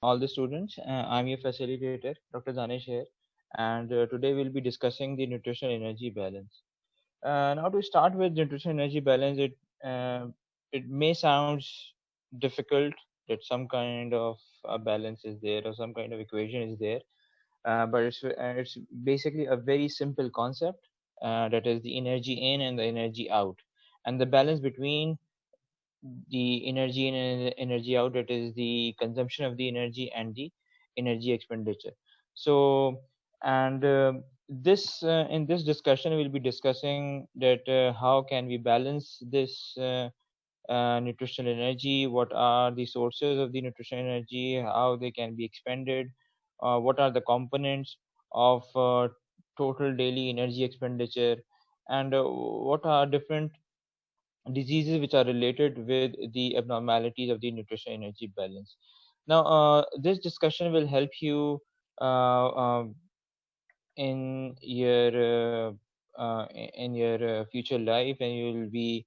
all the students. I'm your facilitator, Dr. Danish here, and today we'll be discussing the nutrition energy balance. Now, to start with nutrition energy balance, it may sound difficult that some kind of balance is there or some kind of equation is there, but it's basically a very simple concept that is the energy in and the energy out, and the balance between the energy in and energy out, that is the consumption of the energy and the energy expenditure. So and this in this discussion we'll be discussing that how can we balance this nutritional energy, what are the sources of the nutritional energy, how they can be expended, what are the components of total daily energy expenditure, and what are different diseases which are related with the abnormalities of the nutrition energy balance. Now, this discussion will help you in your future life, and you will be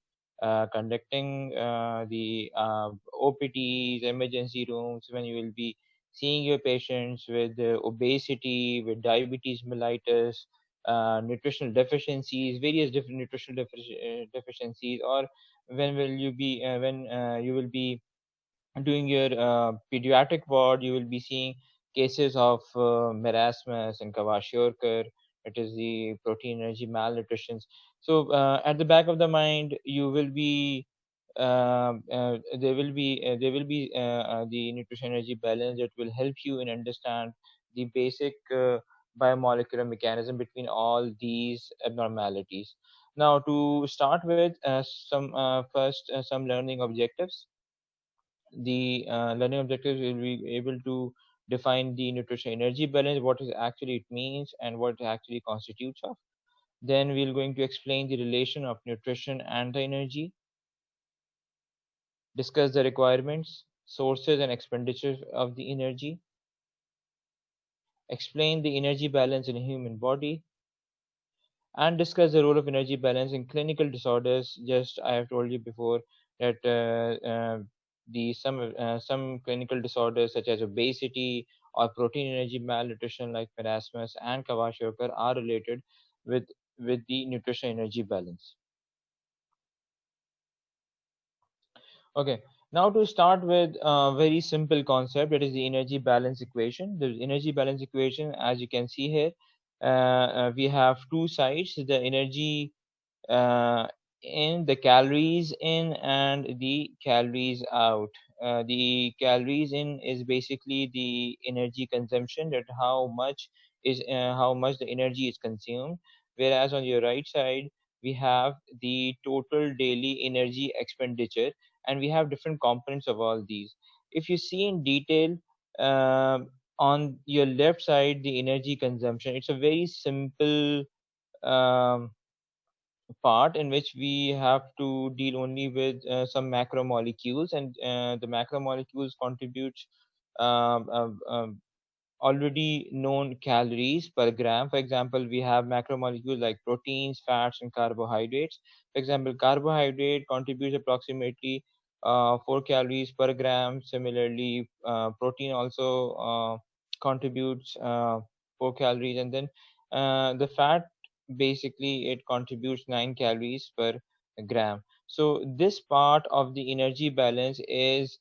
conducting the OPTs, emergency rooms, when you will be seeing your patients with obesity, with diabetes mellitus, nutritional deficiencies, various different nutritional deficiencies, or when you will be doing your pediatric ward, you will be seeing cases of marasmus and kwashiorkor, it is the protein energy malnutrition. So at the back of the mind, you will be there will be the nutrition energy balance that will help you in understand the basic biomolecular mechanism between all these abnormalities. Now, to start with, some learning objectives. The learning objectives will be able to define the nutrition energy balance, what is actually it means and what it actually constitutes of. Then we're going to explain the relation of nutrition and the energy, discuss the requirements, sources and expenditures of the energy, explain the energy balance in a human body, and discuss the role of energy balance in clinical disorders. Just I have told you before that the some clinical disorders such as obesity or protein energy malnutrition like marasmus and kwashiorkor are related with the nutrition energy balance. Okay, now to start with a very simple concept, that is the energy balance equation. The energy balance equation, as you can see here, we have two sides: the energy uh, in, the calories in, and the calories out. The calories in is basically the energy consumption, that how much the energy is consumed, whereas on your right side we have the total daily energy expenditure, and we have different components of all these. If you see in detail, on your left side, the energy consumption, it's a very simple um, part in which we have to deal only with some macromolecules, and the macromolecules contribute um, um, um, already known calories per gram. For example, we have macromolecules like proteins, fats, and carbohydrates. For example, carbohydrate contributes approximately 4 calories per gram. Similarly, protein also contributes 4 calories, and then the fat, basically it contributes 9 calories per gram. So this part of the energy balance is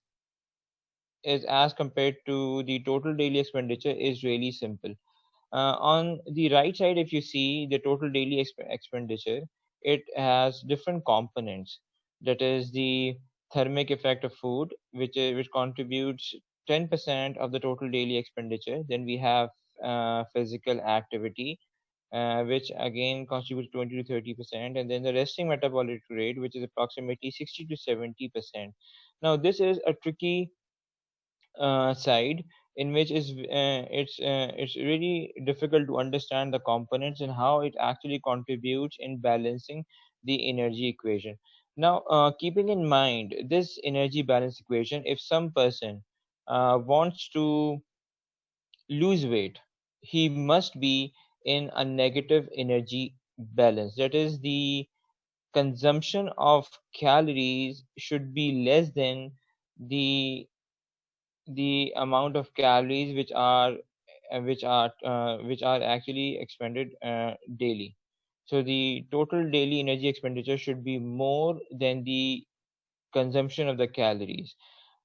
as compared to the total daily expenditure is really simple. On the right side, if you see the total daily expenditure, it has different components. That is the thermic effect of food, which contributes 10% of the total daily expenditure. Then we have physical activity, which again contributes 20 to 30%, and then the resting metabolic rate, which is approximately 60 to 70%. Now, this is a tricky side in which it's really difficult to understand the components and how it actually contributes in balancing the energy equation. Now, keeping in mind this energy balance equation, if some person wants to lose weight, he must be in a negative energy balance. That is, the consumption of calories should be less than the the amount of calories which are actually expended daily. So the total daily energy expenditure should be more than the consumption of the calories.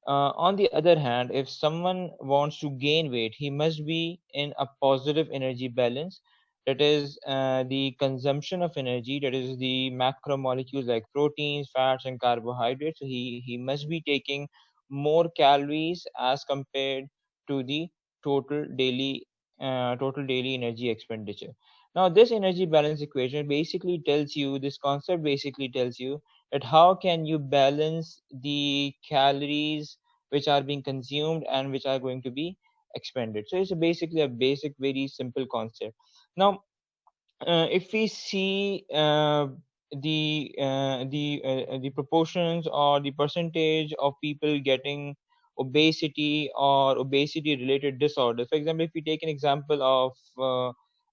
On the other hand, if someone wants to gain weight, he must be in a positive energy balance. That is the consumption of energy, that is the macromolecules like proteins, fats, and carbohydrates. So he must be taking more calories as compared to the total daily total daily energy expenditure. Now, this energy balance equation basically tells you, this concept basically tells you that how can you balance the calories which are being consumed and which are going to be expended. So it's basically a basic, very simple concept. Now, if we see the proportions or the percentage of people getting obesity or obesity related disorders, for example, if we take an example of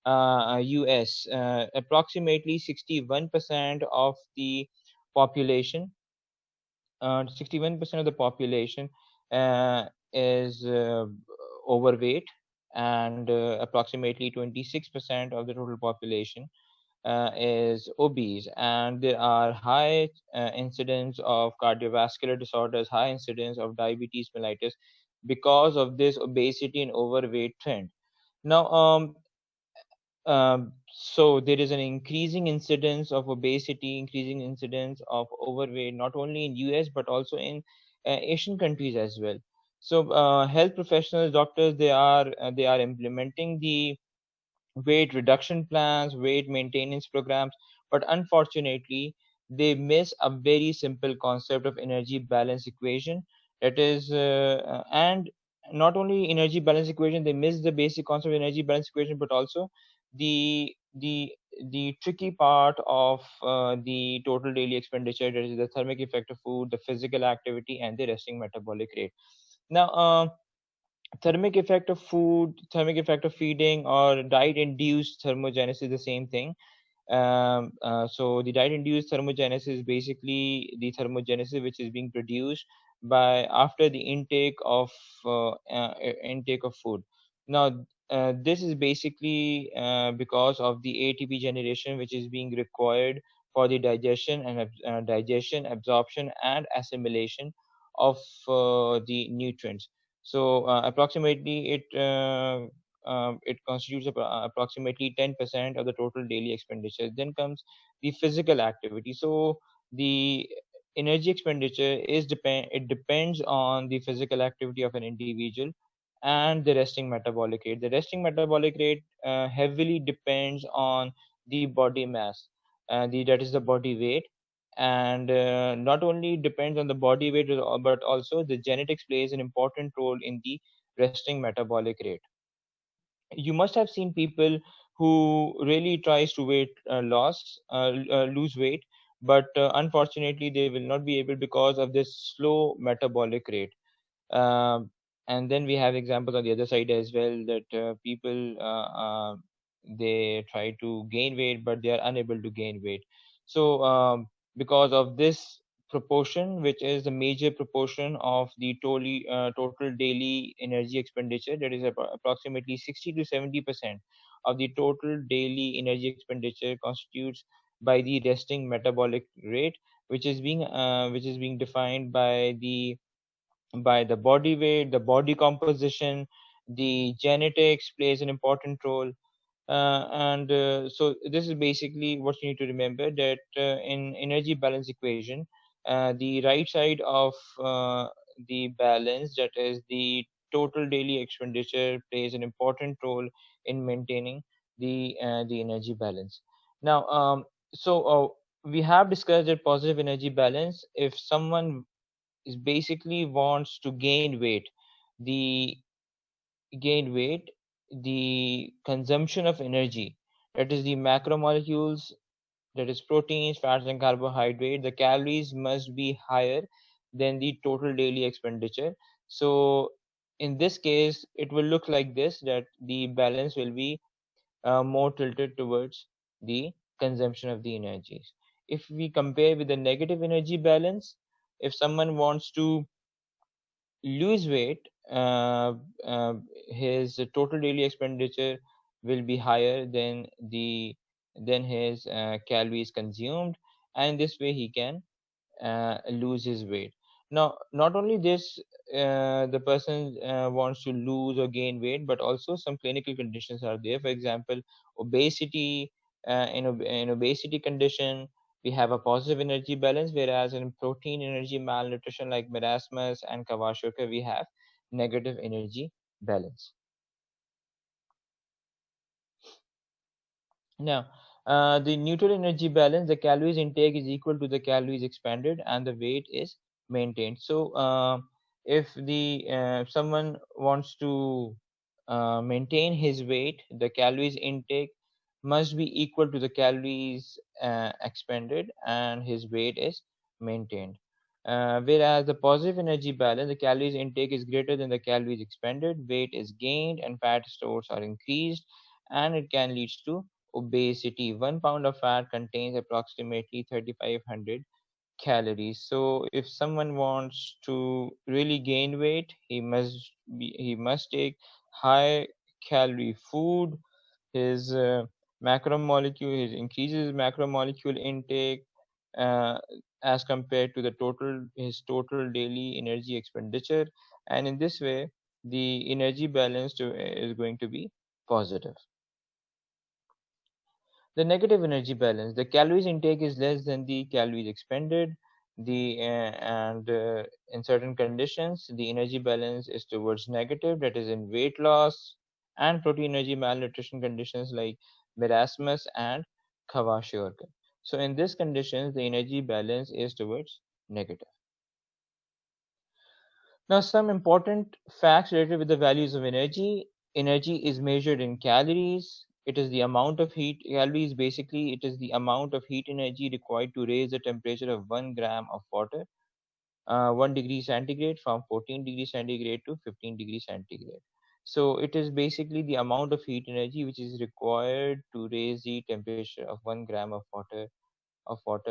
US, approximately 61% of the population 61% of the population is overweight, and approximately 26% of the total population is obese, and there are high incidence of cardiovascular disorders, high incidence of diabetes mellitus because of this obesity and overweight trend. Now, so there is an increasing incidence of obesity, increasing incidence of overweight, not only in US but also in Asian countries as well. So health professionals, doctors, they are implementing the weight reduction plans, weight maintenance programs, but unfortunately, they miss a very simple concept of energy balance equation. That is, and not only energy balance equation, they miss the basic concept of energy balance equation, but also the the the tricky part of the total daily expenditure, that is the thermic effect of food, the physical activity, and the resting metabolic rate. Now, thermic effect of food, thermic effect of feeding, or diet induced thermogenesis is the same thing. So the diet induced thermogenesis is basically the thermogenesis which is being produced by after the intake of food. Now, this is basically because of the ATP generation which is being required for the digestion, absorption, and assimilation of the nutrients. So approximately it constitutes approximately 10% of the total daily expenditure. Then comes the physical activity. So the energy expenditure it depends on the physical activity of an individual and the resting metabolic rate. The resting metabolic rate heavily depends on the body mass, that is the body weight, and not only depends on the body weight but also the genetics plays an important role in the resting metabolic rate. You must have seen people who really tries to lose weight, but unfortunately they will not be able because of this slow metabolic rate. um, and then we have examples on the other side as well, that people they try to gain weight but they are unable to gain weight. So because of this proportion, which is the major proportion of the total daily energy expenditure, that is approximately 60 to 70% of the total daily energy expenditure constitutes by the resting metabolic rate, which is being defined by the body weight, the body composition, the genetics plays an important role. And So this is basically what you need to remember, that in energy balance equation, the right side of the balance, that is the total daily expenditure, plays an important role in maintaining the energy balance. Now, we have discussed that positive energy balance, if someone is basically wants to the gain weight, the consumption of energy, that is the macromolecules, that is proteins, fats, and carbohydrate, the calories must be higher than the total daily expenditure. So in this case, it will look like this, that the balance will be more tilted towards the consumption of the energies. If we compare with the negative energy balance, if someone wants to lose weight, uh, his total daily expenditure will be higher than his calories consumed, and this way he can lose his weight. Now, not only this, the person wants to lose or gain weight, but also some clinical conditions are there. For example, obesity. In obesity condition, we have a positive energy balance, whereas in protein energy malnutrition like marasmus and Kawashiorkor, we have negative energy balance. Now, the neutral energy balance, the calories intake is equal to the calories expended, and the weight is maintained. So, if someone wants to maintain his weight, the calories intake must be equal to the calories expended, and his weight is maintained. Whereas the positive energy balance, the calories intake is greater than the calories expended, weight is gained, and fat stores are increased, and it can lead to obesity. 1 pound of fat contains approximately 3,500 calories. So if someone wants to really gain weight, he must take high calorie food. His macromolecule, his increases macromolecule intake uh, as compared to the total his total daily energy expenditure, and in this way the energy balance is going to be positive. The negative energy balance, the calories intake is less than the calories expended. In certain conditions, the energy balance is towards negative, that is in weight loss and protein energy malnutrition conditions like marasmus and Kwashiorkor. So in these conditions, the energy balance is towards negative. Now, some important facts related with the values of energy. Energy is measured in calories. It is the amount of heat. Calories basically it is the amount of heat energy required to raise the temperature of 1 gram of water, 1 degree centigrade from 14 degrees centigrade to 15 degrees centigrade. So it is basically the amount of heat energy which is required to raise the temperature of 1 gram of water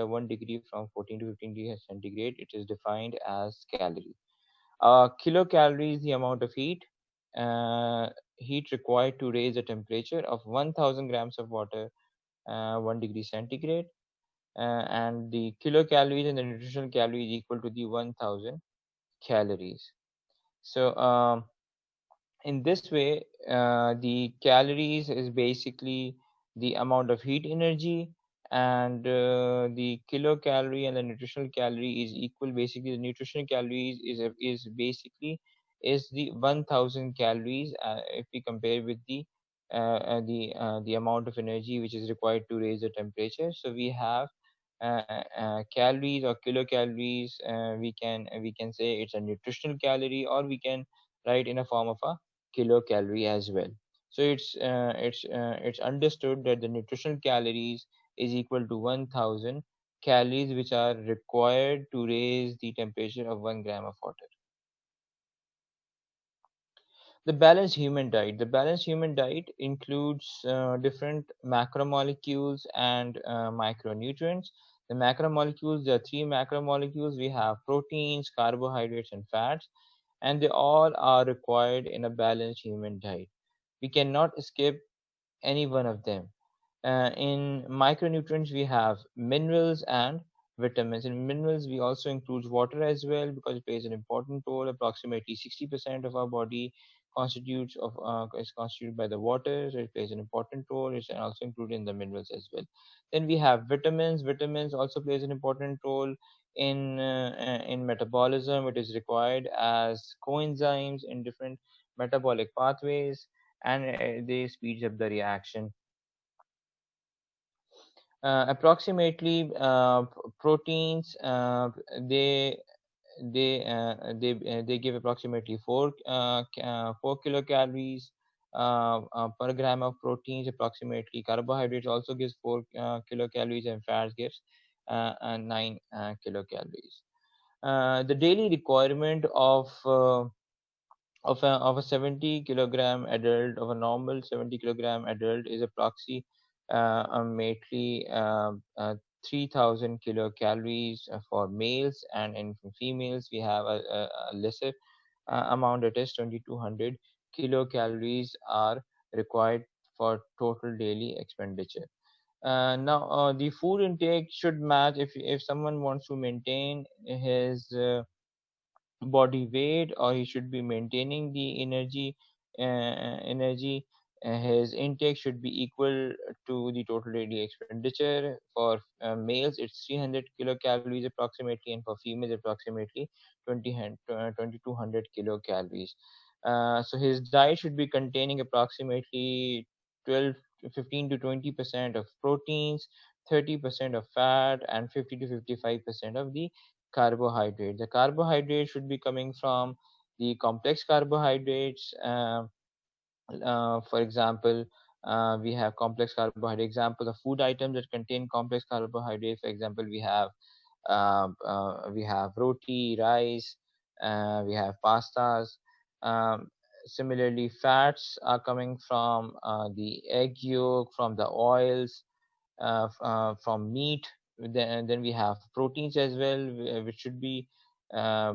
1 degree from 14 to 15 degrees centigrade. It is defined as calorie. Kilocalorie is the amount of heat required to raise the temperature of 1000 grams of water, 1 degree centigrade, and the kilocalories and the nutritional calorie is equal to the 1000 calories. So, in this way, the calories is basically the amount of heat energy, and the kilocalorie and the nutritional calorie is equal. Basically, the nutritional calories is basically is the 1000 calories if we compare with the amount of energy which is required to raise the temperature. So we have calories or kilocalories. We can say it's a nutritional calorie, or we can write in a form of a kilocalorie as well. So it's understood that the nutritional calories is equal to 1000 calories which are required to raise the temperature of 1 gram of water. The balanced human diet. The balanced human diet includes different macromolecules and micronutrients. The macromolecules, there are three macromolecules. We have proteins, carbohydrates, and fats, and they all are required in a balanced human diet. We cannot skip any one of them. In micronutrients, we have minerals and vitamins. In minerals, we also include water as well because it plays an important role. Approximately 60% of our body is constituted by the water, so it plays an important role. It's also included in the minerals as well. Then we have vitamins. Vitamins also plays an important role in metabolism. It is required as coenzymes in different metabolic pathways, and they speeds up the reaction. Approximately proteins, they give approximately 4 kilocalories per gram of proteins. Approximately carbohydrates also gives 4 kilocalories, and fats gives 9 kilocalories. The daily requirement of a 70 kilogram adult, of a normal 70 kilogram adult, is approximately 3000 kilocalories for males, and in females we have a lesser amount, that is 2200 kilocalories, are required for total daily expenditure. Now, the food intake should match. If someone wants to maintain his body weight, or he should be maintaining the energy, his intake should be equal to the total daily expenditure. For males it's 300 kilocalories approximately, and for females approximately 2200 kilocalories. So his diet should be containing approximately 12 15 to 20% of proteins, 30% of fat, and 50 to 55% of the carbohydrate. The carbohydrate should be coming from the complex carbohydrates. For example, we have complex carbohydrate. Example of food items that contain complex carbohydrate. For example, we have roti, rice, we have pastas. Um, Similarly, fats are coming from the egg yolk, from the oils, from meat. Then we have proteins as well, which uh,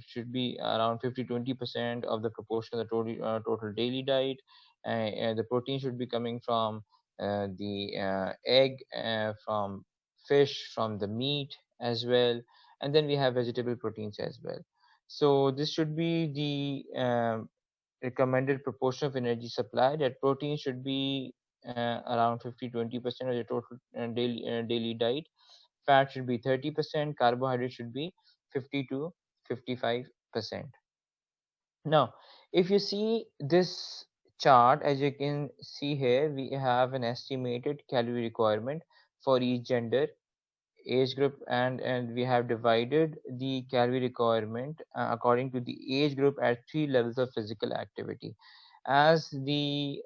should be around 50-20% of the proportion of the total daily diet. The protein should be coming from the egg, from fish, from the meat as well, and then we have vegetable proteins as well. So this should be the recommended proportion of energy supply. That protein should be around 50-20% of the total daily diet. Fat should be 30%. Carbohydrate should be 50 to 55%. Now, if you see this chart, as you can see here, we have an estimated calorie requirement for each gender, age group, and we have divided the calorie requirement according to the age group at three levels of physical activity. As the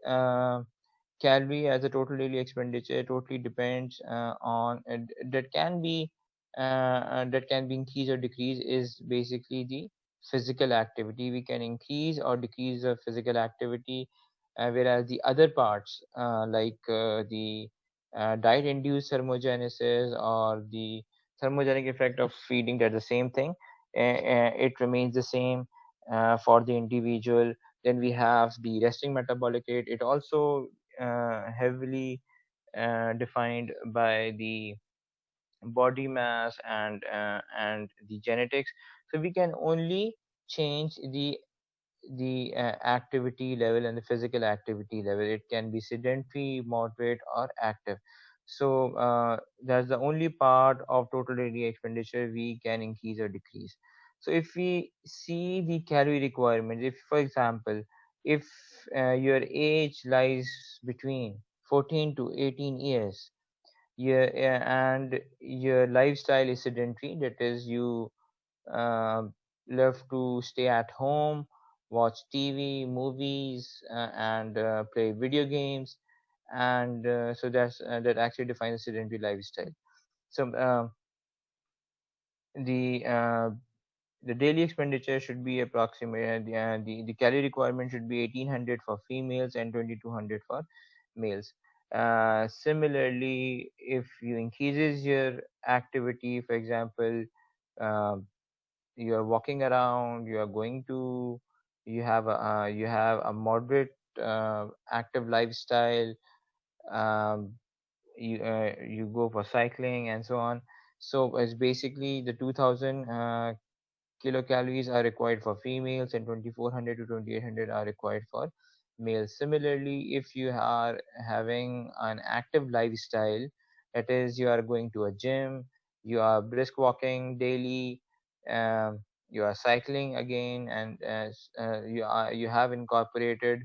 calorie as a total daily expenditure totally depends on that can be increased or decreased, is basically the physical activity. We can increase or decrease the physical activity, whereas the other parts, like the diet induced thermogenesis or the thermogenic effect of feeding, they're the same thing. It remains the same for the individual. Then we have the resting metabolic rate. It also heavily defined by the body mass and the genetics. So we can only change the activity level and the physical activity level. It can be sedentary, moderate, or active. So that's the only part of total daily expenditure we can increase or decrease. So if we see the calorie requirements, if for example, if your age lies between 14 to 18 years, and your lifestyle is sedentary, that is, you uh, love to stay at home, watch TV, movies, and play video games, and so that actually defines a sedentary lifestyle. So the uh, the daily expenditure should be approximate. The calorie requirement should be 1800 for females and 2200 for males. Similarly, if you increases your activity, for example, uh, you are walking around, you have a moderate active lifestyle, um, you go for cycling and so on. So it's basically the 2000 kilocalories are required for females, and 2400 to 2800 are required for males. Similarly, if you are having an active lifestyle, that is, you are going to a gym, you are brisk walking daily, you are cycling again, and you have incorporated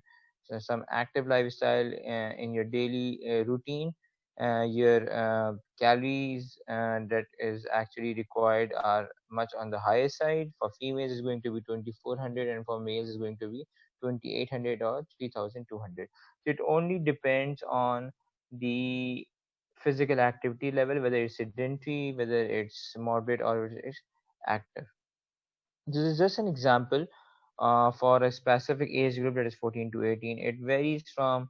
some active lifestyle in your daily routine. Your calories that is actually required are much on the higher side. For females is going to be 2400, and for males is going to be 2800 or 3200. So it only depends on the physical activity level, whether it's sedentary, whether it's moderate, or whether it's active. This is just an example for a specific age group, that is 14 to 18. It varies from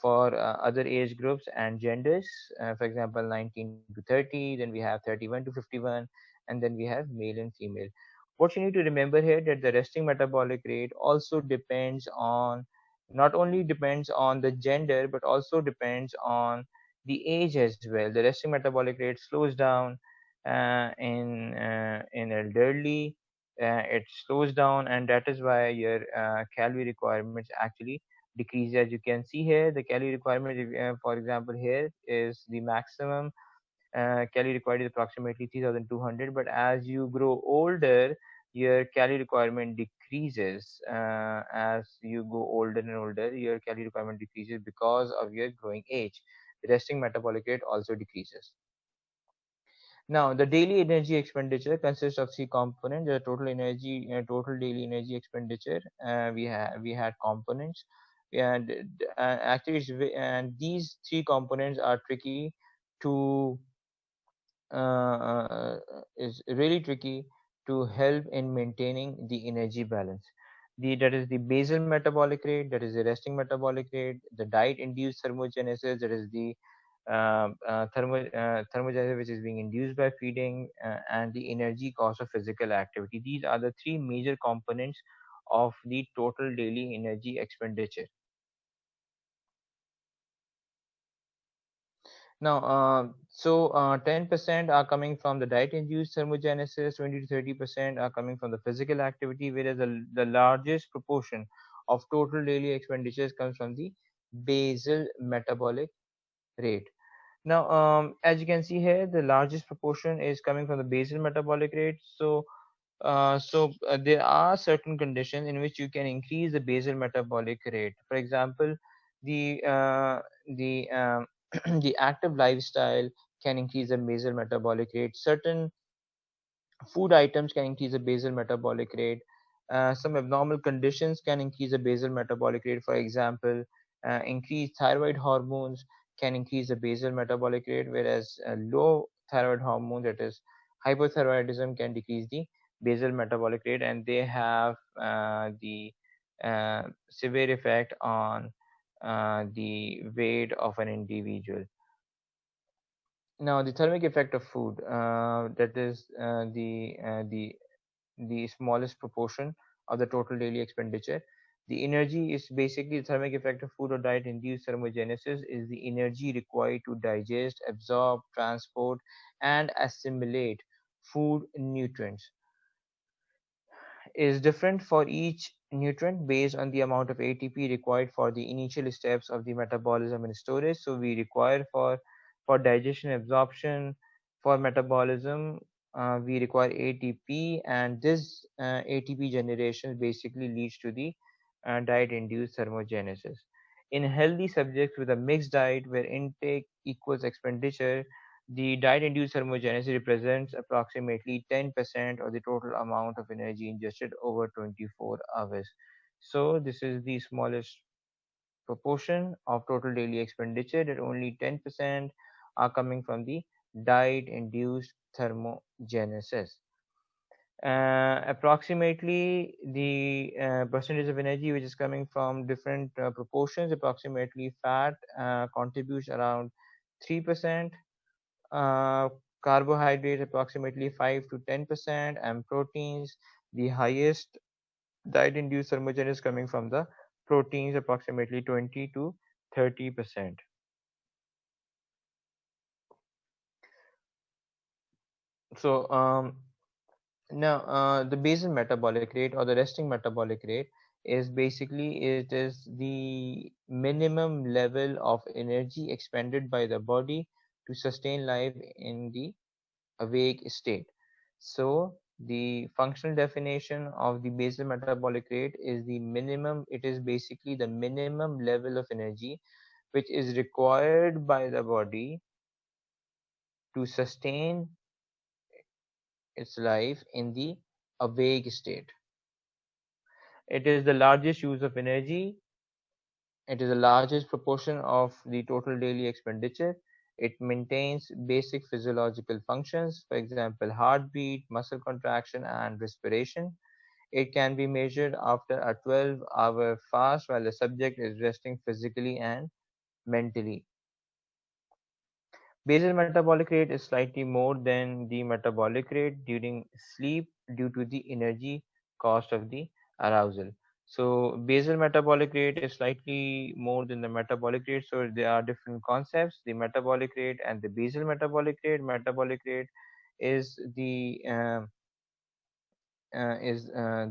for other age groups and genders. For example, 19 to 30, then we have 31 to 51, and then we have male and female. What you need to remember here that the resting metabolic rate also depends on, not only depends on the gender, but also depends on the age as well. The resting metabolic rate slows down in elderly. It slows down, and that is why your calorie requirements actually decrease. As you can see here, the calorie requirement, for example, here is the maximum calorie required is approximately 3,200. But as you grow older, your calorie requirement decreases. As you go older and older, your calorie requirement decreases because of your growing age. The resting metabolic rate also decreases. Now, the daily energy expenditure consists of three components. The total energy, total daily energy expenditure. We had components, and actually, and these three components are tricky to is really tricky to help in maintaining the energy balance. That is the basal metabolic rate, that is the resting metabolic rate, the diet induced thermogenesis, that is the thermogenesis which is being induced by feeding, and the energy cost of physical activity. These are the three major components of the total daily energy expenditure. Now, 10% are coming from the diet-induced thermogenesis, 20 to 30% are coming from the physical activity, whereas the largest proportion of total daily expenditures comes from the basal metabolic rate. Now, as you can see here, the largest proportion is coming from the basal metabolic rate. There are certain conditions in which you can increase the basal metabolic rate. For example, the the active lifestyle can increase the basal metabolic rate. Certain food items can increase the basal metabolic rate. Some abnormal conditions can increase the basal metabolic rate. For example, increased thyroid hormones can increase the basal metabolic rate, whereas low thyroid hormone, that is hypothyroidism, can decrease the basal metabolic rate, and they have the severe effect on the weight of an individual. Now, the thermic effect of food, that is the smallest proportion of the total daily expenditure. The energy is basically the thermic effect of food or diet induced thermogenesis is the energy required to digest, absorb, transport, and assimilate food nutrients. Is different for each nutrient based on the amount of ATP required for the initial steps of the metabolism and storage. So we require for digestion, absorption, for metabolism, we require ATP, and this ATP generation basically leads to the diet-induced thermogenesis. In healthy subjects with a mixed diet where intake equals expenditure, the diet-induced thermogenesis represents approximately 10% of the total amount of energy ingested over 24 hours. So this is the smallest proportion of total daily expenditure, that only 10% are coming from the diet-induced thermogenesis. Approximately the percentage of energy which is coming from different proportions, approximately fat contributes around 3%, uh, carbohydrates approximately 5 to 10%, and proteins, the highest diet induced thermogenesis coming from the proteins, approximately 20 to 30%. So now the basal metabolic rate or the resting metabolic rate is basically, it is the minimum level of energy expended by the body to sustain life in the awake state. So the functional definition of the basal metabolic rate is the minimum, it is basically the minimum level of energy which is required by the body to sustain its life in the awake state. It is the largest use of energy. It is the largest proportion of the total daily expenditure. It maintains basic physiological functions, for example, heartbeat, muscle contraction, and respiration. It can be measured after a 12-hour fast while the subject is resting physically and mentally. Basal metabolic rate is slightly more than the metabolic rate during sleep due to the energy cost of the arousal. So basal metabolic rate is slightly more than the metabolic rate. So there are different concepts: the metabolic rate and the basal metabolic rate. Metabolic rate is the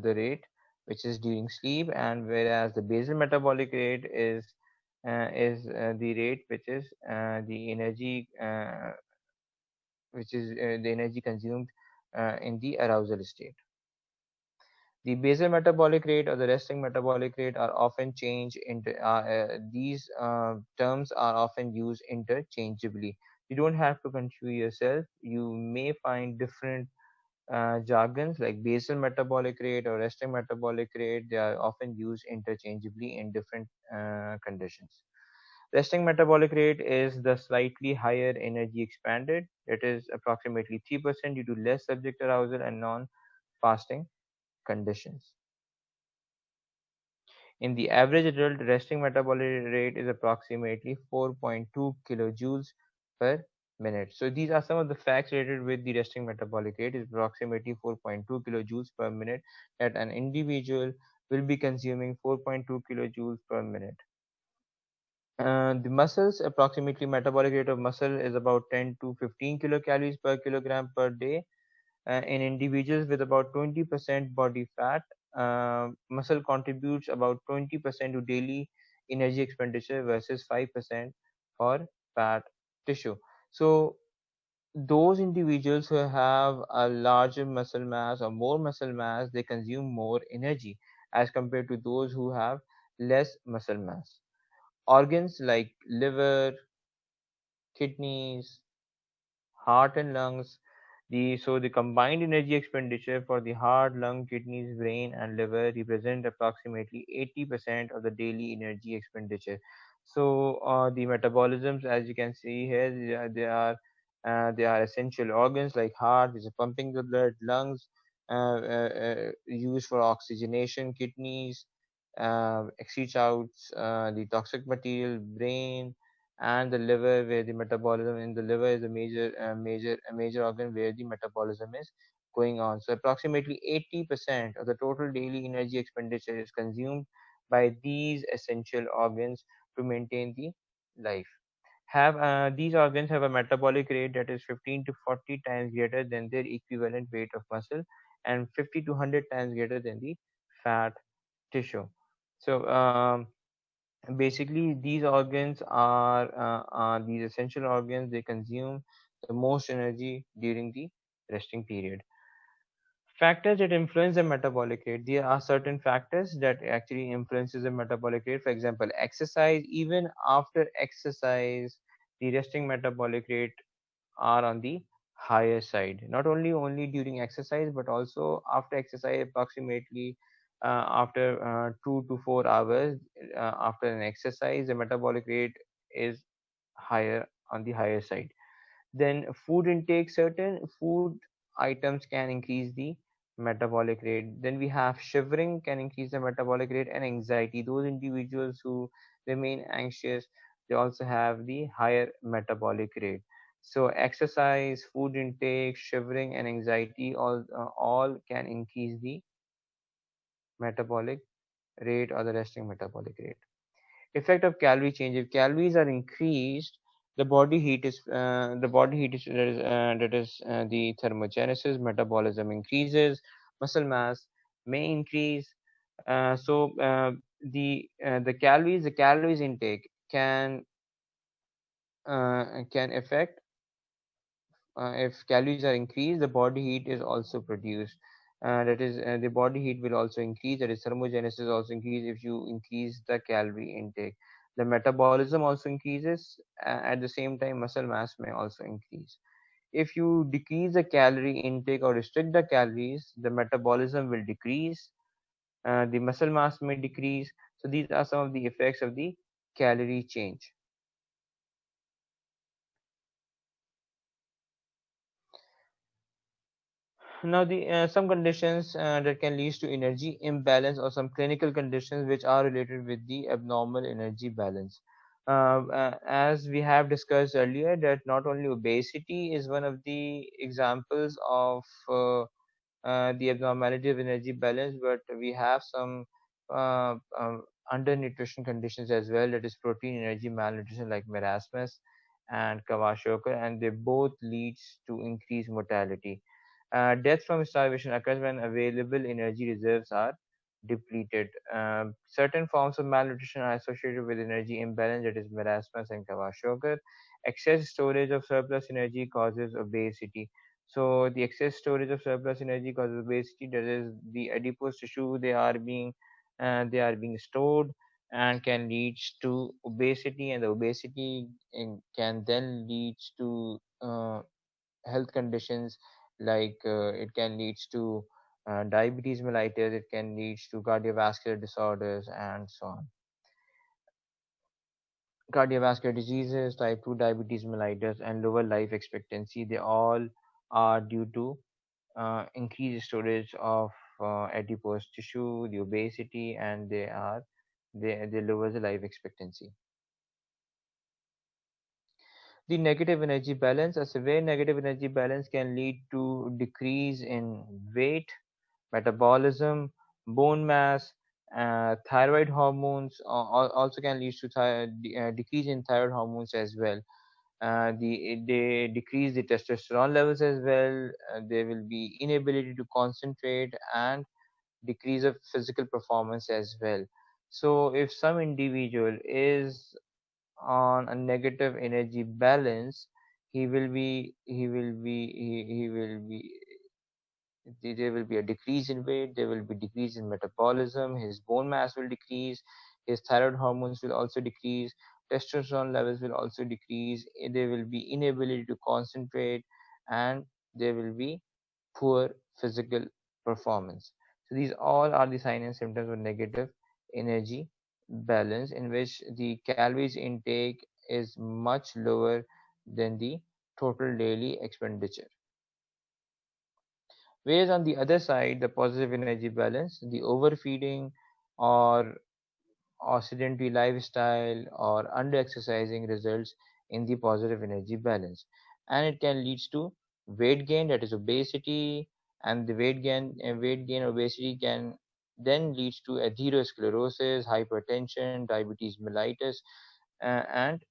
rate which is during sleep, and whereas the basal metabolic rate is the rate which is the energy which is the energy consumed in the arousal state. The basal metabolic rate or the resting metabolic rate are often changed into these terms are often used interchangeably. You don't have to confuse yourself. You may find different jargons like basal metabolic rate or resting metabolic rate. They are often used interchangeably in different conditions. Resting metabolic rate is the slightly higher energy expanded. It is approximately 3% due to less subject arousal and non-fasting conditions. In the average adult, resting metabolic rate is approximately 4.2 kilojoules per minute. So these are some of the facts related with the resting metabolic rate. Is approximately 4.2 kilojoules per minute that an individual will be consuming 4.2 kilojoules per minute. The muscles, approximately metabolic rate of muscle is about 10 to 15 kilocalories per kilogram per day. In individuals with about 20% body fat, muscle contributes about 20% to daily energy expenditure versus 5% for fat tissue. So those individuals who have a larger muscle mass or more muscle mass, they consume more energy as compared to those who have less muscle mass. Organs like liver, kidneys, heart and lungs. The combined energy expenditure for the heart, lung, kidneys, brain, and liver represent approximately 80% of the daily energy expenditure. So the metabolisms, as you can see here, they are essential organs like heart, which is pumping the blood, lungs, used for oxygenation, kidneys, excrete out the toxic material, brain, and the liver, where the metabolism in the liver is a major organ where the metabolism is going on. So approximately 80% of the total daily energy expenditure is consumed by these essential organs to maintain the life. Have These organs have a metabolic rate that is 15 to 40 times greater than their equivalent weight of muscle, and 50 to 100 times greater than the fat tissue. So basically these organs are these essential organs. They consume the most energy during the resting period. Factors that influence the metabolic rate: there are certain factors that actually influences the metabolic rate. For example, exercise. Even after exercise, the resting metabolic rate are on the higher side. Not only during exercise, but also after exercise, approximately after 2 to 4 hours after an exercise, the metabolic rate is higher on the higher side. Then food intake: certain food items can increase the metabolic rate. Then we have shivering can increase the metabolic rate, and anxiety. Those individuals who remain anxious, they also have the higher metabolic rate. So exercise, food intake, shivering, and anxiety all can increase the metabolic rate or the resting metabolic rate. Effect of calorie change: if calories are increased, the body heat is the thermogenesis, metabolism increases, muscle mass may increase. The calories intake can affect. If calories are increased, the body heat is also produced. That is, the body heat will also increase. That is, thermogenesis also increase if you increase the calorie intake. The metabolism also increases. At the same time, muscle mass may also increase. If you decrease the calorie intake or restrict the calories, the metabolism will decrease. The muscle mass may decrease. So these are some of the effects of the calorie change. Now, the some conditions that can lead to energy imbalance, or some clinical conditions which are related with the abnormal energy balance. As we have discussed earlier, that not only obesity is one of the examples of the abnormality of energy balance, but we have some undernutrition conditions as well, that is protein energy malnutrition like marasmus and Kwashiorkor, and they both leads to increased mortality. Death from starvation occurs when available energy reserves are depleted. Certain forms of malnutrition are associated with energy imbalance, that is marasmus and Kwashiorkor. Excess storage of surplus energy causes obesity. So the excess storage of surplus energy causes obesity. That is, the adipose tissue, they are being stored and can lead to obesity, and the obesity can then lead to health conditions like it can lead to diabetes mellitus, it can lead to cardiovascular disorders, and so on. Cardiovascular diseases, type 2 diabetes mellitus, and lower life expectancy, they all are due to increased storage of adipose tissue, the obesity, and they lower the life expectancy. The negative energy balance, a severe negative energy balance can lead to decrease in weight, metabolism, bone mass, thyroid hormones also can lead to decrease in thyroid hormones as well. They decrease the testosterone levels as well. There will be inability to concentrate and decrease of physical performance as well. So if some individual is on a negative energy balance, he will be there will be a decrease in weight, there will be decrease in metabolism, his bone mass will decrease, his thyroid hormones will also decrease, testosterone levels will also decrease, there will be inability to concentrate, and there will be poor physical performance. So these all are the signs and symptoms of negative energy balance, in which the calories intake is much lower than the total daily expenditure. Whereas on the other side, the positive energy balance, the overfeeding or sedentary lifestyle or under exercising results in the positive energy balance, and it can lead to weight gain, that is obesity, and the weight gain obesity can then lead to atherosclerosis, hypertension, diabetes mellitus, and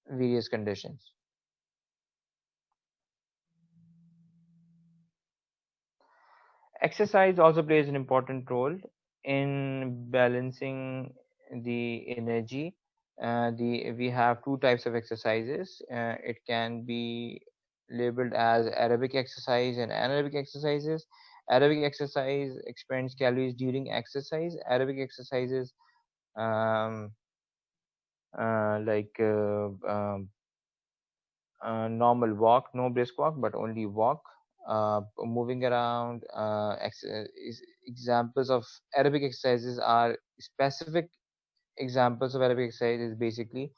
various conditions. Exercise also plays an important role in balancing the energy. We have two types of exercises. It can be labeled as aerobic exercise and anaerobic exercises. Aerobic exercise expends calories during exercise. Aerobic exercises um, like normal walk, no brisk walk, but only walk, moving around. Examples of aerobic exercises are specific examples of aerobic exercises. Basically,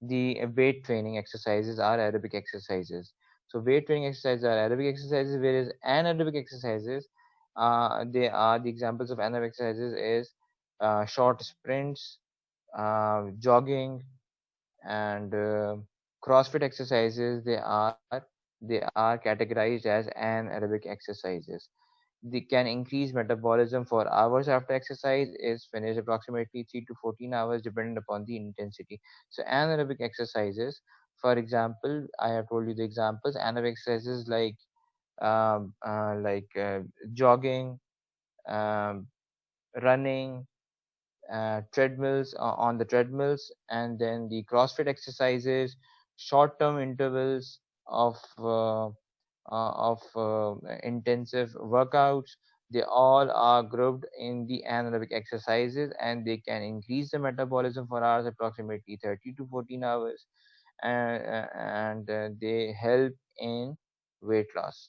the weight training exercises are aerobic exercises. So weight training exercises are aerobic exercises, whereas anaerobic exercises, they are the examples of anaerobic exercises is short sprints, jogging, and CrossFit exercises. They are categorized as anaerobic exercises. They can increase metabolism for hours after exercise is finished, approximately 3 to 14 hours depending upon the intensity. So anaerobic exercises, for example, I have told you the examples. Anaerobic exercises like jogging, um, running, treadmills, on the treadmills, and then the CrossFit exercises, short-term intervals of intensive workouts. They all are grouped in the anaerobic exercises, and they can increase the metabolism for hours, approximately 30 to 14 hours, and they help in weight loss.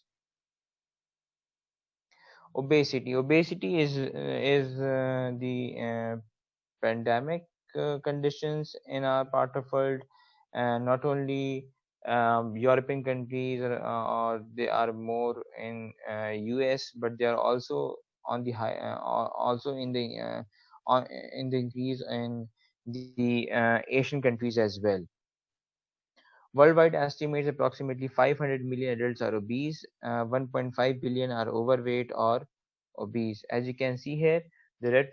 Obesity is the pandemic conditions in our part of world, and not only European countries, or they are more in US, but they are also on the high, also in the increase in the Asian countries as well. Worldwide estimates approximately 500 million adults are obese, 1.5 billion are overweight or obese. As you can see here, the red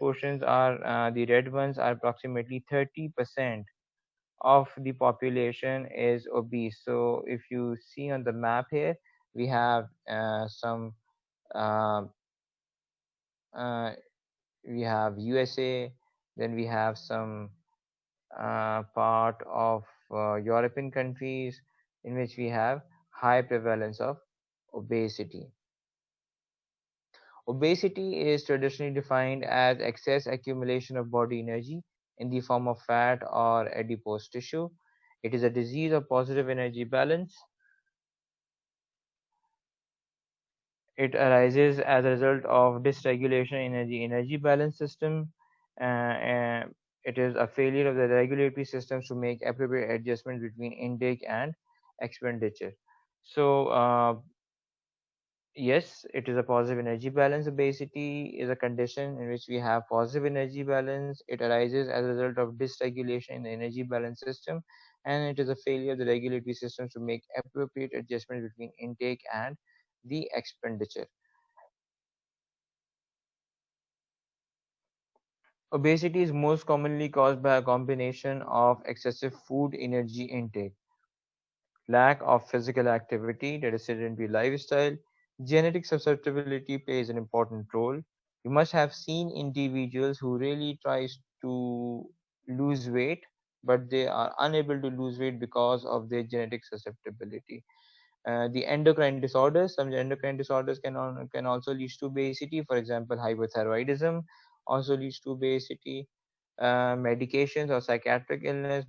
ones are approximately 30% of the population is obese. So if you see on the map here, we have some uh, uh, we have USA, then we have some part of European countries in which we have high prevalence of obesity. Obesity is traditionally defined as excess accumulation of body energy in the form of fat or adipose tissue. It is a disease of positive energy balance. It arises as a result of dysregulation in the energy balance system. And it is a failure of the regulatory systems to make appropriate adjustments between intake and expenditure. So, yes, it is a positive energy balance. Obesity is a condition in which we have positive energy balance. It arises as a result of dysregulation in the energy balance system, and it is a failure of the regulatory systems to make appropriate adjustments between intake and the expenditure. Obesity is most commonly caused by a combination of excessive food energy intake, lack of physical activity, that is sedentary lifestyle. Genetic susceptibility plays an important role. You must have seen individuals who really tries to lose weight, but they are unable to lose weight because of their genetic susceptibility. The endocrine disorders, some endocrine disorders can also lead to obesity. For example, hypothyroidism also leads to obesity. Medications or psychiatric illnesses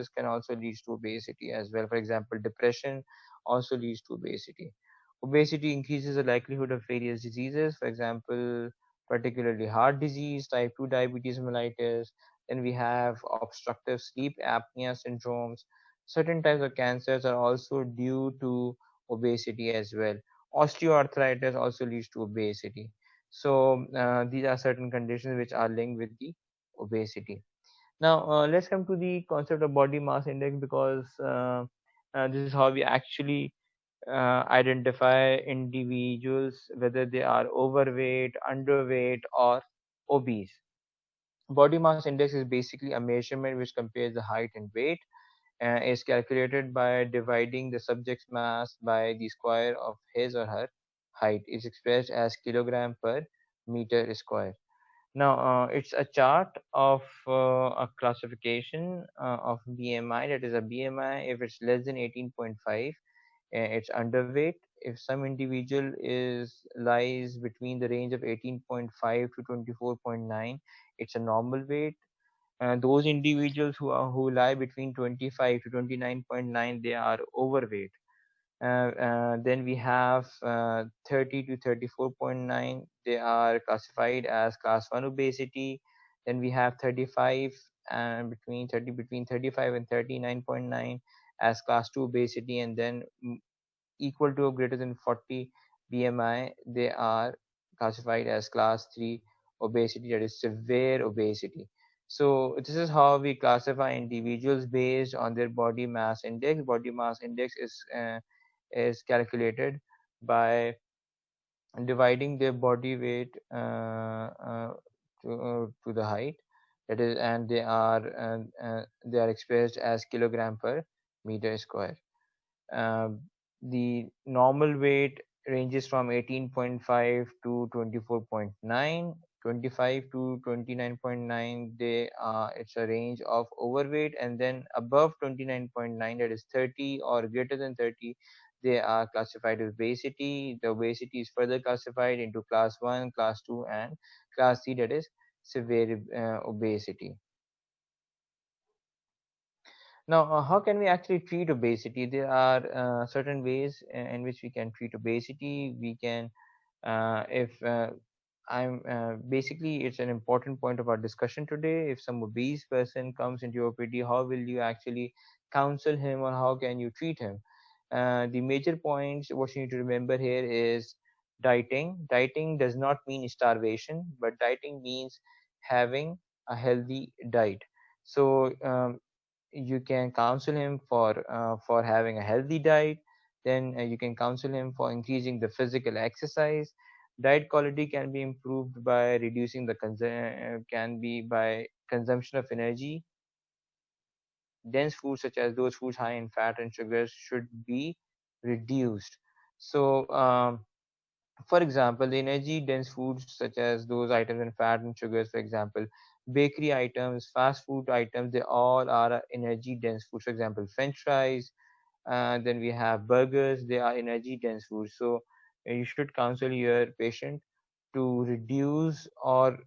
can also lead to obesity as well. For example, depression also leads to obesity. Obesity increases the likelihood of various diseases, for example, particularly heart disease, type 2 diabetes mellitus. Then we have obstructive sleep apnea syndromes. Certain types of cancers are also due to obesity as well. Osteoarthritis also leads to obesity. So these are certain conditions which are linked with the obesity. Now let's come to the concept of body mass index, because this is how we actually identify individuals whether they are overweight, underweight, or obese. Body mass index is basically a measurement which compares the height and weight, is calculated by dividing the subject's mass by the square of his or her height. It's expressed as kilogram per meter square. Now, it's a chart of a classification of BMI. That is a BMI. If it's less than 18.5, it's underweight. If some individual is lies between the range of 18.5 to 24.9, it's a normal weight. Those individuals who lie between 25 to 29.9, they are overweight. Then we have 30 to 34.9, they are classified as class 1 obesity. Then we have 35 and between 35 and 39.9 as class 2 obesity, and then equal to or greater than 40 BMI, they are classified as class 3 obesity, that is severe obesity. So this is how we classify individuals based on their body mass index. Body mass index is calculated by dividing their body weight to the height, that is, and they are expressed as kilogram per meter square. um, the normal weight ranges from 18.5 to 24.9. 25 to 29.9, it's a range of overweight, and then above 29.9, that is 30 or greater than 30, they are classified as obesity. The obesity is further classified into class 1, class 2, and class 3, that is severe obesity. Now, how can we actually treat obesity? There are certain ways in which we can treat obesity. We can, if I'm basically, it's an important point of our discussion today. If some obese person comes into your OPD, how will you actually counsel him, or how can you treat him? The major points what you need to remember here is dieting. Dieting does not mean starvation, but dieting means having a healthy diet. So you can counsel him for having a healthy diet. Then you can counsel him for increasing the physical exercise. Diet quality can be improved by reducing the can be by consumption of energy dense foods such as those foods high in fat and sugars should be reduced. So for example, the energy dense foods such as those items in fat and sugars, for example, bakery items, fast food items, they all are energy dense foods. For example, French fries, then we have burgers, they are energy dense foods. So you should counsel your patient to reduce or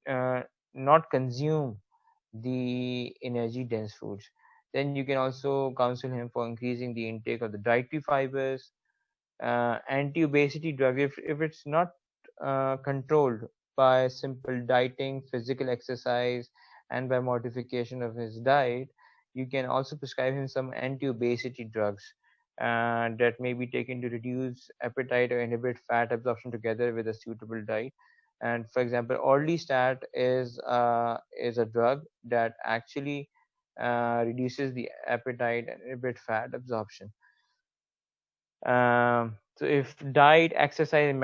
uh, not consume the energy dense foods. Then you can also counsel him for increasing the intake of the dietary fibers. Anti-obesity drug, if it's not controlled by simple dieting, physical exercise, and by modification of his diet, you can also prescribe him some anti-obesity drugs that may be taken to reduce appetite or inhibit fat absorption together with a suitable diet. And for example, orlistat is a drug that actually reduces the appetite and inhibit fat absorption. So if diet, exercise, and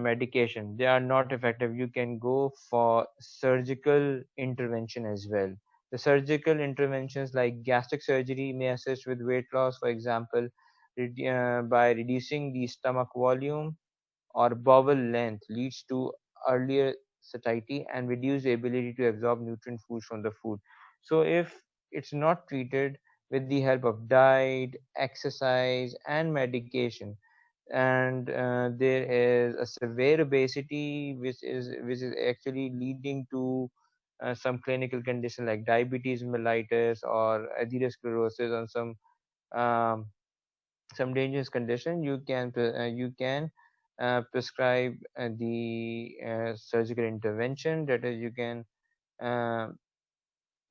medication they are not effective, you can go for surgical intervention as well. The surgical interventions like gastric surgery may assist with weight loss, for example, by reducing the stomach volume or bowel length leads to earlier satiety and reduce the ability to absorb nutrient foods from the food. So if it's not treated with the help of diet, exercise, and medication, and there is a severe obesity which is actually leading to some clinical condition like diabetes mellitus or atherosclerosis or um, some dangerous condition, you can prescribe the surgical intervention. That is, you can uh,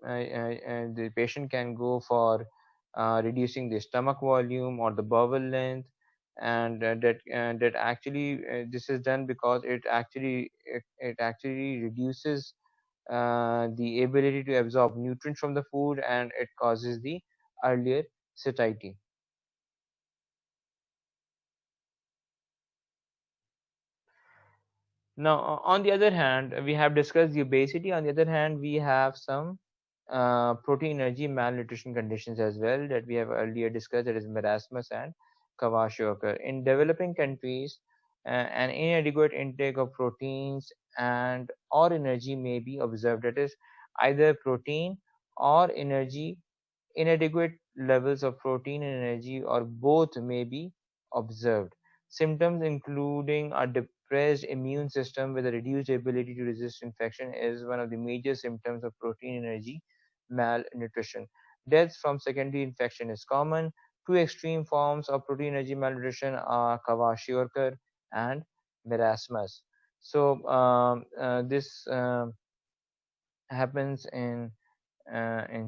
the patient can go for reducing the stomach volume or the bowel length, and that actually this is done because it actually reduces the ability to absorb nutrients from the food, and it causes the earlier satiety. Now, on the other hand, we have discussed the obesity. On the other hand, we have some protein energy malnutrition conditions as well that we have earlier discussed, that is marasmus and kwashiorkor. In developing countries, an inadequate intake of proteins and or energy may be observed. That is, either protein or energy, inadequate levels of protein and energy, or both may be observed. Symptoms including a depressed immune system with a reduced ability to resist infection is one of the major symptoms of protein energy malnutrition. Deaths from secondary infection is common. Two extreme forms of protein energy malnutrition are kwashiorkor and marasmus. So this happens in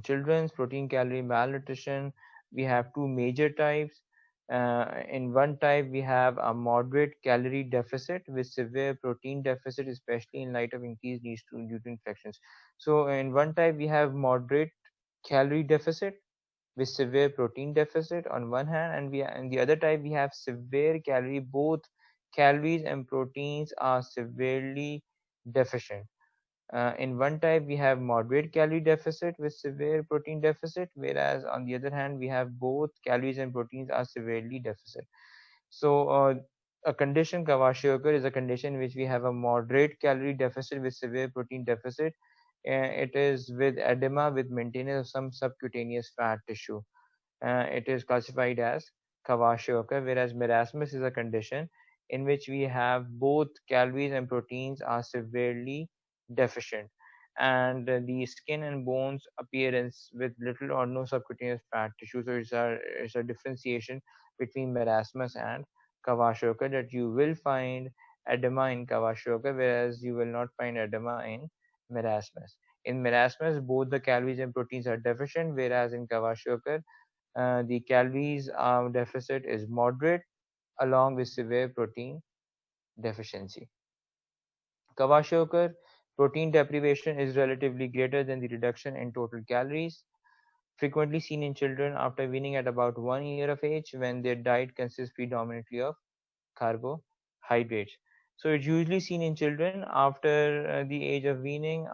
children's protein calorie malnutrition. We have two major types. In one type, we have a moderate calorie deficit with severe protein deficit, especially in light of increased needs to due to infections. So, in one type, we have moderate calorie deficit with severe protein deficit on one hand, and in the other type we have severe calorie. Both calories and proteins are severely deficient. In one type, we have moderate calorie deficit with severe protein deficit, whereas on the other hand, we have both calories and proteins are severely deficit. So, a condition Kwashiorkor is a condition in which we have a moderate calorie deficit with severe protein deficit. It is with edema with maintenance of some subcutaneous fat tissue. It is classified as Kwashiorkor, whereas marasmus is a condition in which we have both calories and proteins are severely deficient, and the skin and bones appearance with little or no subcutaneous fat tissue. So it's a differentiation between marasmus and Kwashiorkor, that you will find edema in Kwashiorkor, whereas you will not find edema in marasmus. In marasmus, both the calories and proteins are deficient, whereas in Kwashiorkor, the calories deficit is moderate along with severe protein deficiency. Kwashiorkor Protein deprivation is relatively greater than the reduction in total calories, frequently seen in children after weaning at about 1 year of age when their diet consists predominantly of carbohydrates. So it's usually seen in children after the age of weaning,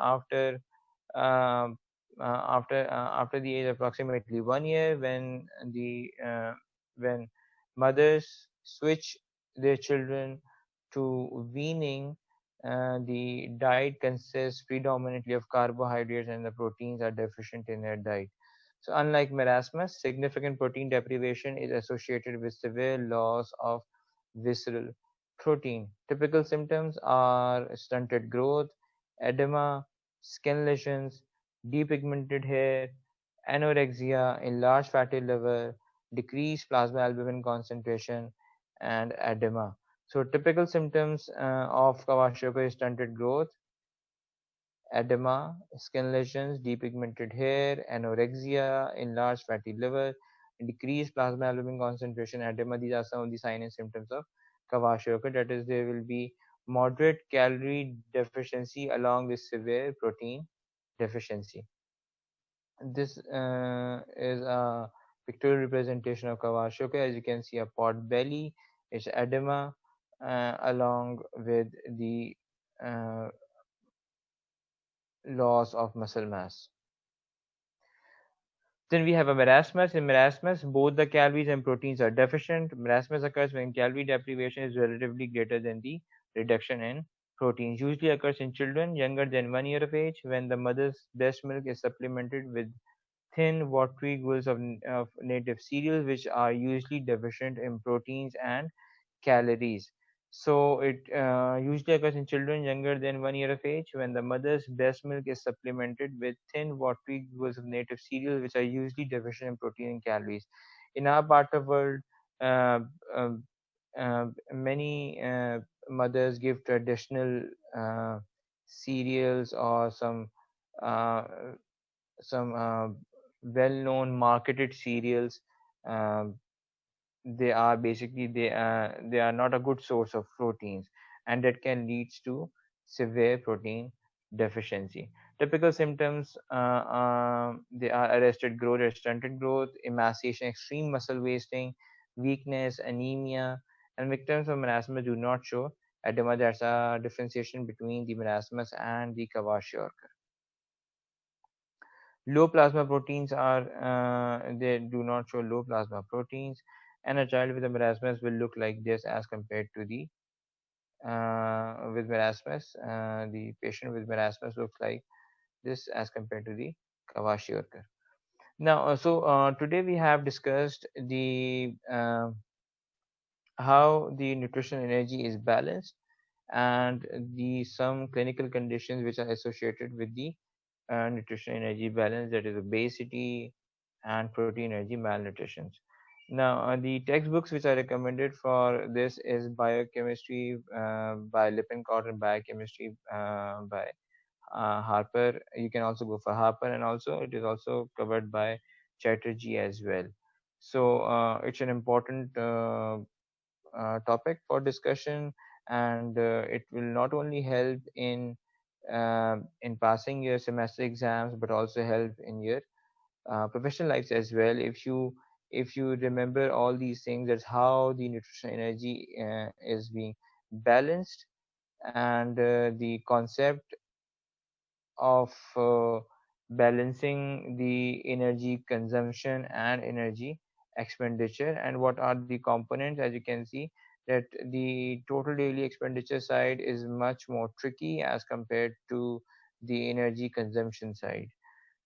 um, after the age of approximately 1 year, when mothers switch their children to weaning. The diet consists predominantly of carbohydrates and the proteins are deficient in their diet. So unlike marasmus, significant protein deprivation is associated with severe loss of visceral protein. Typical symptoms are stunted growth, edema, skin lesions, depigmented hair, anorexia, enlarged fatty liver, decreased plasma albumin concentration, and edema. So typical symptoms of Kwashiorkor is stunted growth, edema, skin lesions, depigmented hair, anorexia, enlarged fatty liver, decreased plasma albumin concentration, edema. These are some of the signs and symptoms of Kwashiorkor. That is, there will be moderate calorie deficiency along with severe protein deficiency. This is a pictorial representation of Kwashiorkor. As you can see, a pot belly, it's edema, along with the uh, loss of muscle mass. Then we have a marasmus. In marasmus, both the calories and proteins are deficient. Marasmus occurs when calorie deprivation is relatively greater than the reduction in proteins. Usually occurs in children younger than 1 year of age when the mother's breast milk is supplemented with thin, watery granules of native cereals, which are usually deficient in proteins and calories. So it usually occurs in children younger than 1 year of age when the mother's breast milk is supplemented with thin, watery granules of native cereals, which are usually deficient in protein and calories. In our part of the world, uh, um, many mothers give traditional uh, cereals or uh, some well-known marketed cereals. um, they are basically they are not a good source of proteins, and that can lead to severe protein deficiency. Typical symptoms, they are arrested growth or stunted growth, emaciation, extreme muscle wasting, weakness, anemia. And victims of marasmus do not show edema. That's a differentiation between the marasmus and the Kwashiorkor. Low plasma proteins are they do not show low plasma proteins, and a child with a marasmus will look like this as compared to the with marasmus. The patient with marasmus looks like this as compared to the Kwashiorkor. Now, today we have discussed the how the nutritional energy is balanced and the some clinical conditions which are associated with the nutrition energy balance, that is obesity and protein energy malnutrition. Now the textbooks which are recommended for this is Biochemistry by Lippincott and Biochemistry by Harper. You can also go for Harper, and also it is also covered by Chatterjee as well. So it's an important topic for discussion, and it will not only help in passing your semester exams, but also help in your professional lives as well. If you remember all these things, that's how the nutrition energy is being balanced, and the concept of balancing the energy consumption and energy expenditure, and what are the components. As you can see, that the total daily expenditure side is much more tricky as compared to the energy consumption side.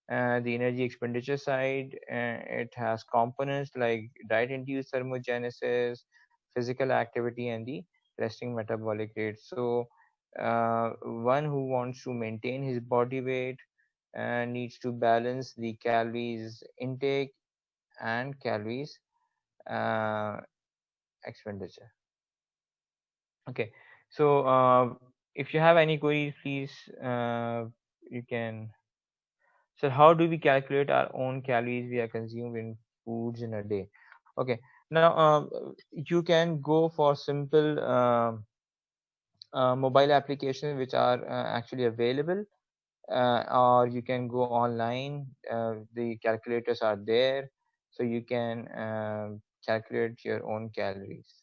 The energy expenditure side, it has components like diet induced thermogenesis, physical activity, and the resting metabolic rate. So one who wants to maintain his body weight needs to balance the calories intake and calories uh, expenditure. Okay, so if you have any queries, please you can. So how do we calculate our own calories we are consuming in foods in a day? Okay, now you can go for simple mobile applications which are actually available, or you can go online. The calculators are there, so you can calculate your own calories.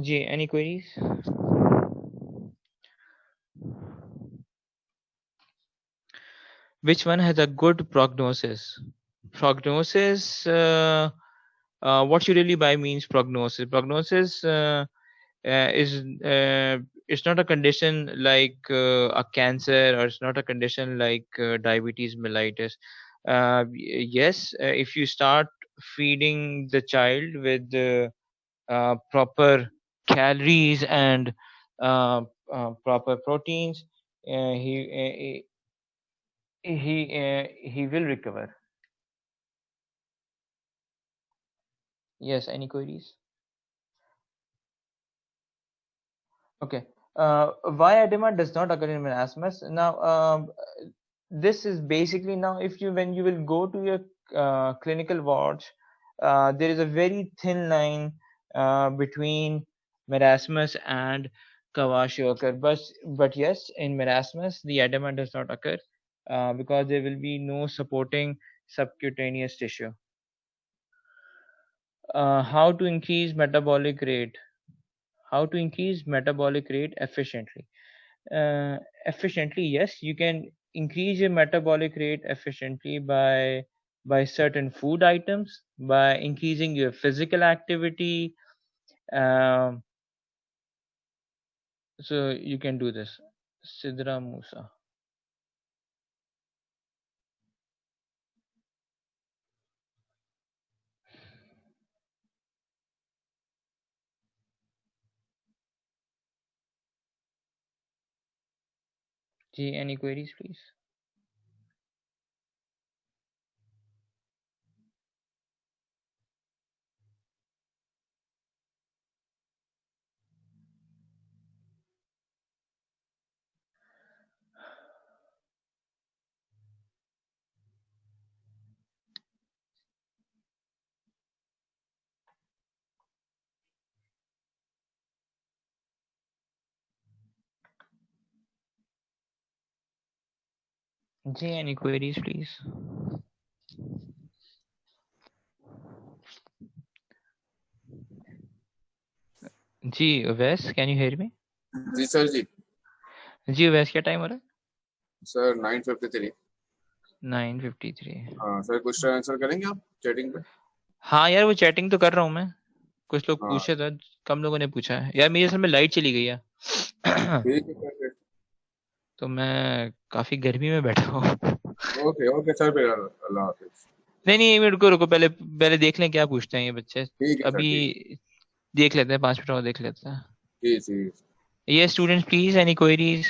Ji, any queries? Which one has a good prognosis? Prognosis, what you really by means prognosis. Prognosis is it's not a condition like a cancer, or it's not a condition like diabetes mellitus. Yes, if you start feeding the child with proper calories and proper proteins, he will recover. Yes, any queries? Okay. Why edema does not occur in marasmus? Now, this is basically, now if you, when you will go to your clinical wards, there is a very thin line between marasmus and kwashiorkor. But yes, in marasmus, the edema does not occur because there will be no supporting subcutaneous tissue. How to increase metabolic rate? How to increase metabolic rate efficiently? Efficiently, yes, you can increase your metabolic rate efficiently by certain food items, by increasing your physical activity. um, so you can do this. Sidra Musa. Ji, any queries, please? Ji, any queries, please? जी वैस, can you hear me? जी sir जी। जी वैस, क्या time हो रहा है? सर 9:53। 9:53। हाँ सर, क्वेश्चन आंसर करेंगे आप चैटिंग पे? हाँ यार, वो चैटिंग तो कर रहा हूँ मैं। कुछ लोग हाँ पूछे थे, कम लोगों ने पूछा है यार। मेरी असल में लाइट चली गई है। ठीक है सर फिर। तो मैं काफी गर्मी में बैठा हूँ। ओके ओके सर, फिर अल्लाह हाफिज। नहीं नहीं, रुको रुको, पहले पहले देख लें क्या पूछते हैं ये बच्चे। ठीक है सर, अभी ठीक। देख लेते हैं, 5 मिनट और देख लेते हैं। जी जी। ये स्टूडेंट्स प्लीज, एनी क्वेरीज?